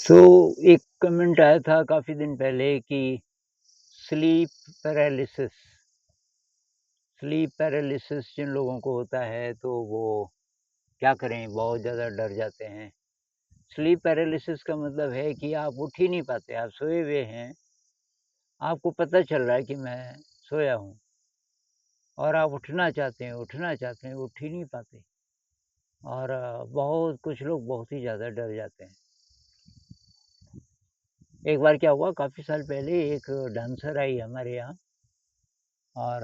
सो एक कमेंट आया था काफ़ी दिन पहले कि स्लीप पैरालिसिस स्लीप पैरालिसिस जिन लोगों को होता है तो वो क्या करें, बहुत ज़्यादा डर जाते हैं। स्लीप पैरालिसिस का मतलब है कि आप उठ ही नहीं पाते, आप सोए हुए हैं, आपको पता चल रहा है कि मैं सोया हूँ और आप उठना चाहते हैं, उठ ही नहीं पाते और बहुत कुछ लोग बहुत ही ज़्यादा डर जाते हैं। एक बार क्या हुआ, काफ़ी साल पहले एक डांसर आई हमारे यहाँ और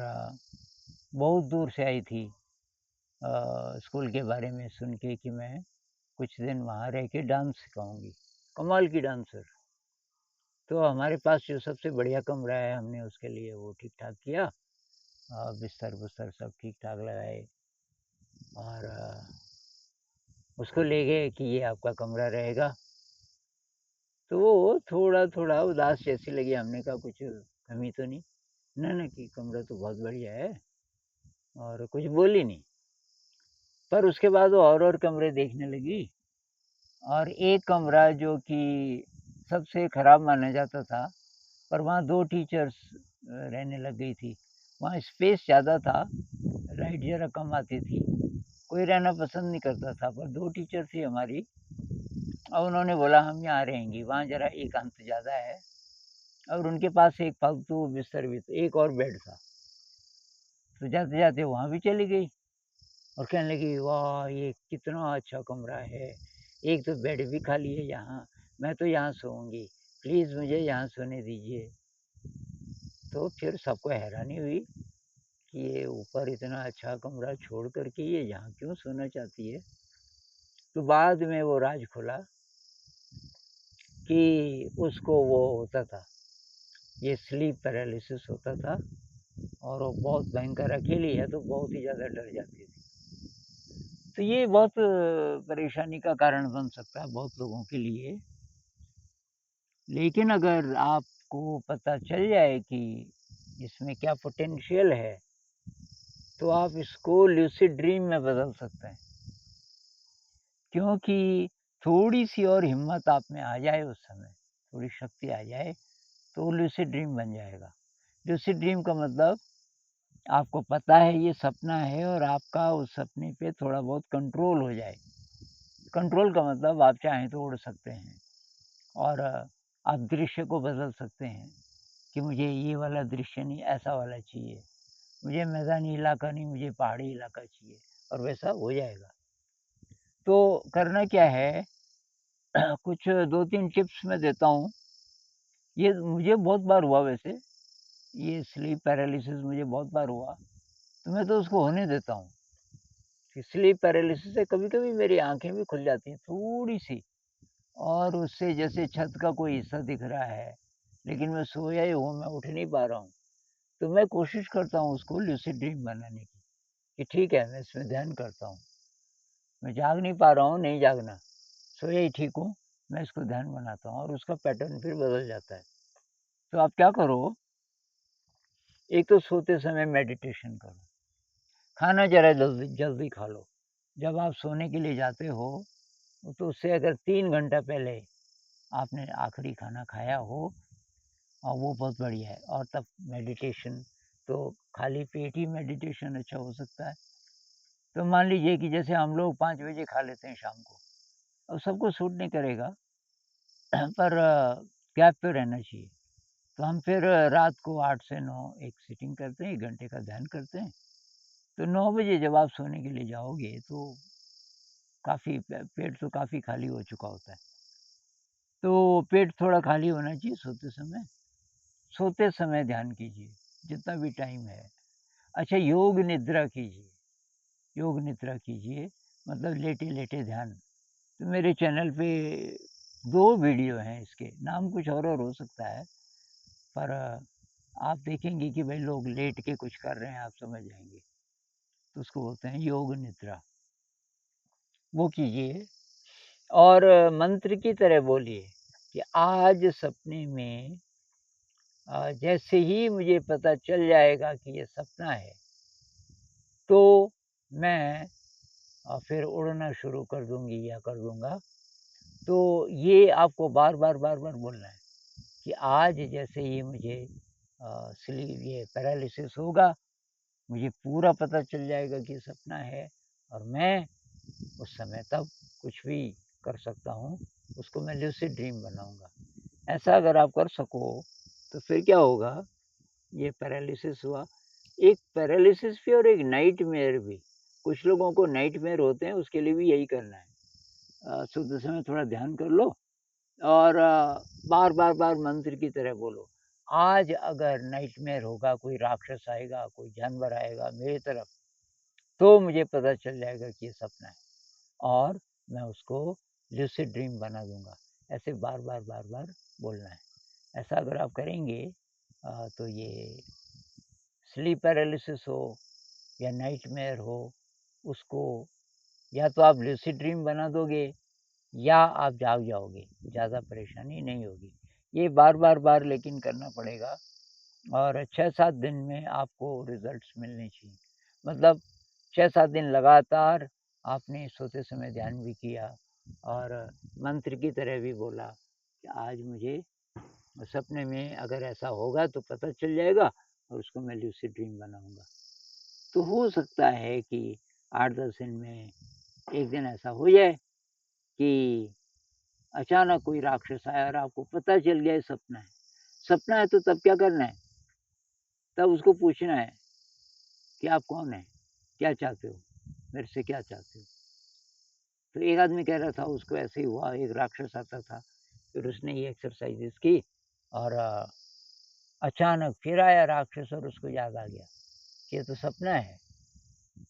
बहुत दूर से आई थी स्कूल के बारे में सुन के कि मैं कुछ दिन वहाँ रह के डांस सिखाऊँगी। कमाल की डांसर। तो हमारे पास जो सबसे बढ़िया कमरा है, हमने उसके लिए वो ठीक-ठाक किया। बिस्तर-बुस्तर सब ठीक-ठाक लगाए और उसको ले गए कि ये आपका कमरा रहेगा। तो वो थोड़ा-थोड़ा उदास जैसी लगी। हमने कहा कुछ कमी तो नहीं? ना, कि कमरा तो बहुत बढ़िया है और कुछ बोली नहीं। पर उसके बाद वो और कमरे देखने लगी और एक कमरा जो कि सबसे खराब माना जाता था, पर वहाँ 2 टीचर्स रहने लग गई थी। वहाँ स्पेस ज़्यादा था, लाइट ज़रा कम आती थी, कोई रहना पसंद नहीं करता था, पर 2 टीचर थी हमारी और उन्होंने बोला हम यहाँ रहेंगी, वहाँ ज़रा एकांत ज़्यादा है और उनके पास एक फालतू बिस्तर भी एक और बेड था। तो जाते-जाते वहाँ भी चली गई और कहने लगी, "वाह! ये कितना अच्छा कमरा है, एक तो बेड भी खाली है यहाँ, मैं तो यहाँ सोऊँगी, प्लीज़ मुझे यहाँ सोने दीजिए।" तो फिर सबको हैरानी हुई कि ये ऊपर इतना अच्छा कमरा छोड़ कर के ये यहाँ क्यों सोना चाहती है? तो बाद में वो राज खुला कि उसको वो होता था, ये स्लीप पैरालिसिस होता था और वो बहुत भयंकर अकेली है तो बहुत ही ज़्यादा डर जाती थी। तो ये बहुत परेशानी का कारण बन सकता है बहुत लोगों के लिए। लेकिन अगर आपको पता चल जाए कि इसमें क्या पोटेंशियल है, तो आप इसको लूसिड ड्रीम में बदल सकते हैं। क्योंकि थोड़ी-सी और हिम्मत आप में आ जाए उस समय, थोड़ी शक्ति आ जाए, तो लूसिड ड्रीम बन जाएगा। लूसिड ड्रीम का मतलब आपको पता है ये सपना है और आपका उस सपने पे थोड़ा बहुत कंट्रोल हो जाए। कंट्रोल का मतलब आप चाहें तो उड़ सकते हैं और आप दृश्य को बदल सकते हैं कि मुझे ये वाला दृश्य नहीं, ऐसा वाला चाहिए। मुझे मैदानी इलाका नहीं, मुझे पहाड़ी इलाका चाहिए और वैसा हो जाएगा। तो करना क्या है, कुछ 2-3 टिप्स मैं देता हूँ। ये मुझे बहुत बार हुआ वैसे, ये स्लीप पैरालिसिस मुझे बहुत बार हुआ, तो मैं तो उसको होने देता हूँ। कि स्लीप पैरालिसिस से कभी-कभी मेरी आँखें भी खुल जाती हैं थोड़ी-सी और उससे जैसे छत का कोई हिस्सा दिख रहा है, लेकिन मैं सोया ही हूँ, मैं उठ नहीं पा रहा हूँ। तो मैं कोशिश करता हूँ उसको लूसिड ड्रीम बनाने की, कि ठीक है, मैं इसमें ध्यान करता हूँ। मैं जाग नहीं पा रहा हूँ, नहीं जागना, सोया ही ठीक हूँ, मैं इसको ध्यान बनाता हूँ और उसका पैटर्न फिर बदल जाता है। तो आप क्या करो, एक तो सोते समय मेडिटेशन करो, खाना ज़रा जल्दी जल्दी खा लो। जब आप सोने के लिए जाते हो, तो उससे अगर 3 घंटा पहले आपने आखिरी खाना खाया हो और वो बहुत बढ़िया है और तब मेडिटेशन, तो खाली पेट ही मेडिटेशन अच्छा हो सकता है। तो मान लीजिए कि जैसे हम लोग 5 बजे खा लेते हैं शाम को, अब सबको सूट नहीं करेगा पर गैप तो रहना चाहिए। तो हम फिर रात को 8 से 9 एक सिटिंग करते हैं, 1 घंटे का ध्यान करते हैं। तो 9 बजे जब आप सोने के लिए जाओगे तो काफ़ी पेट तो काफ़ी खाली हो चुका होता है। तो पेट थोड़ा खाली होना चाहिए सोते समय। सोते समय ध्यान कीजिए, जितना भी टाइम है। अच्छा, योग निद्रा कीजिए, योग निद्रा कीजिए मतलब लेटे-लेटे ध्यान। तो मेरे चैनल पे 2 वीडियो हैं इसके, नाम कुछ और हो सकता है, पर आप देखेंगे कि भई लोग लेट के कुछ कर रहे हैं, आप समझ जाएँगे। तो उसको बोलते हैं योग निद्रा, वो कीजिए और मंत्र की तरह बोलिए कि आज सपने में जैसे ही मुझे पता चल जाएगा कि ये सपना है, तो मैं फिर उड़ना शुरू कर दूँगी या कर दूँगा तो ये आपको बार-बार, बार-बार बोलना है कि आज जैसे ये मुझे ये पैरालिसिस होगा, मुझे पूरा पता चल जाएगा कि ये सपना है और मैं उस समय तब कुछ भी कर सकता हूँ, उसको मैं लूसिड ड्रीम बनाऊँगा। ऐसा अगर आप कर सको, तो फिर क्या होगा, ये पैरालिसिस हुआ, एक पैरालिसिस भी और एक नाइटमेयर भी। कुछ लोगों को नाइटमेयर होते हैं, उसके लिए भी यही करना है। सोते समय थोड़ा ध्यान कर लो और बार-बार बार मंत्र की तरह बोलो, आज अगर नाइटमेयर होगा, कोई राक्षस आएगा, कोई जानवर आएगा मेरी तरफ, तो मुझे पता चल जाएगा कि ये सपना है और मैं उसको लूसिड ड्रीम बना दूँगा। ऐसे बार-बार, बार-बार बोलना है। ऐसा अगर आप करेंगे तो ये स्लीप पैरालिसिस हो या नाइटमेयर हो, उसको या तो आप लूसिड ड्रीम बना दोगे या आप जाग जाओगे, ज़्यादा परेशानी नहीं होगी। ये बार-बार बार लेकिन करना पड़ेगा और 6-7 दिन में आपको रिज़ल्ट्स मिलने चाहिए। मतलब 6-7 दिन लगातार आपने सोते समय ध्यान भी किया और मंत्र की तरह भी बोला कि आज मुझे सपने में अगर ऐसा होगा तो पता चल जाएगा और उसको मैं लूसिड ड्रीम बनाऊँगा। तो हो सकता है कि 8-10 दिन में एक दिन ऐसा हो जाए कि अचानक कोई राक्षस आया और आपको पता चल गया ये सपना है। सपना है तो तब क्या करना है? तब उसको पूछना है कि आप कौन हैं? क्या चाहते हो? मेरे से क्या चाहते हो? तो एक आदमी कह रहा था उसको ऐसे ही हुआ, एक राक्षस आता था, फिर उसने ये एक्सरसाइज़ेज़ की और अचानक फिर आया राक्षस और उसको याद आ गया कि ये तो सपना है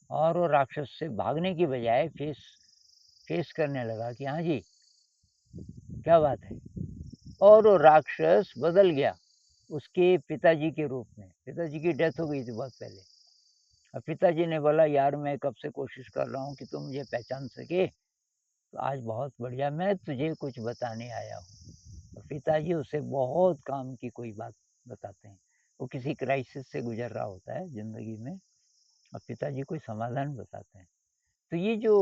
और वो राक्षस से भागने की बजाय फेस करने लगा कि हाँ जी, क्या बात है? और वो राक्षस बदल गया, उसके पिताजी के रूप में। पिताजी की डेथ हो गई थी बहुत पहले और पिताजी ने बोला, "यार मैं कब से कोशिश कर रहा हूँ कि तू मुझे पहचान सके, तो आज बहुत बढ़िया मैं तुझे कुछ बताने आया हूँ।" और पिताजी उसे बहुत काम की कोई बात बताते हैं। वो किसी क्राइसिस से गुज़र रहा होता है ज़िंदगी में और पिताजी कोई समाधान बताते हैं। तो ये जो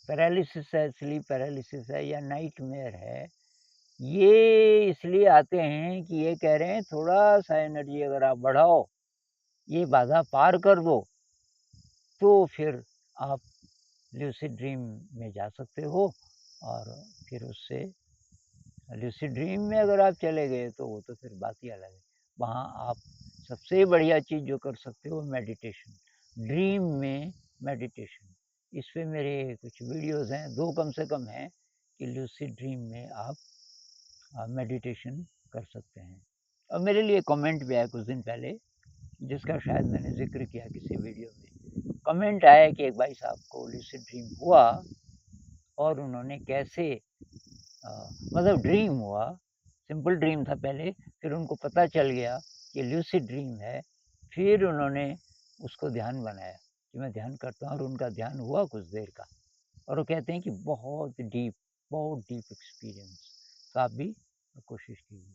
पैरालिसिस है, स्लीप पैरालिसिस है या नाइटमेयर है, ये इसलिए आते हैं कि ये कह रहे हैं थोड़ा-सा एनर्जी अगर आप बढ़ाओ, ये बाधा पार कर दो, तो फिर आप लूसिड ड्रीम में जा सकते हो और फिर उससे लूसिड ड्रीम में अगर आप चले गए तो वो तो फिर बात ही अलग है। वहाँ आप सबसे बढ़िया चीज़ जो कर सकते हो मेडिटेशन, ड्रीम में मेडिटेशन। इस पे मेरे कुछ वीडियोज़ हैं, 2 कम से कम हैं कि लूसिड ड्रीम में आप मेडिटेशन कर सकते हैं। और मेरे लिए कमेंट भी आया कुछ दिन पहले, जिसका शायद मैंने ज़िक्र किया किसी वीडियो में। कमेंट आया कि एक भाई साहब को लूसिड ड्रीम हुआ और उन्होंने कैसे मतलब ड्रीम हुआ, सिंपल ड्रीम था पहले, फिर उनको पता चल गया कि लूसिड ड्रीम है, फिर उन्होंने उसको ध्यान बनाया कि मैं ध्यान करता हूँ और उनका ध्यान हुआ कुछ देर का और वो कहते हैं कि बहुत डीप एक्सपीरियंस। तो आप भी कोशिश कीजिए।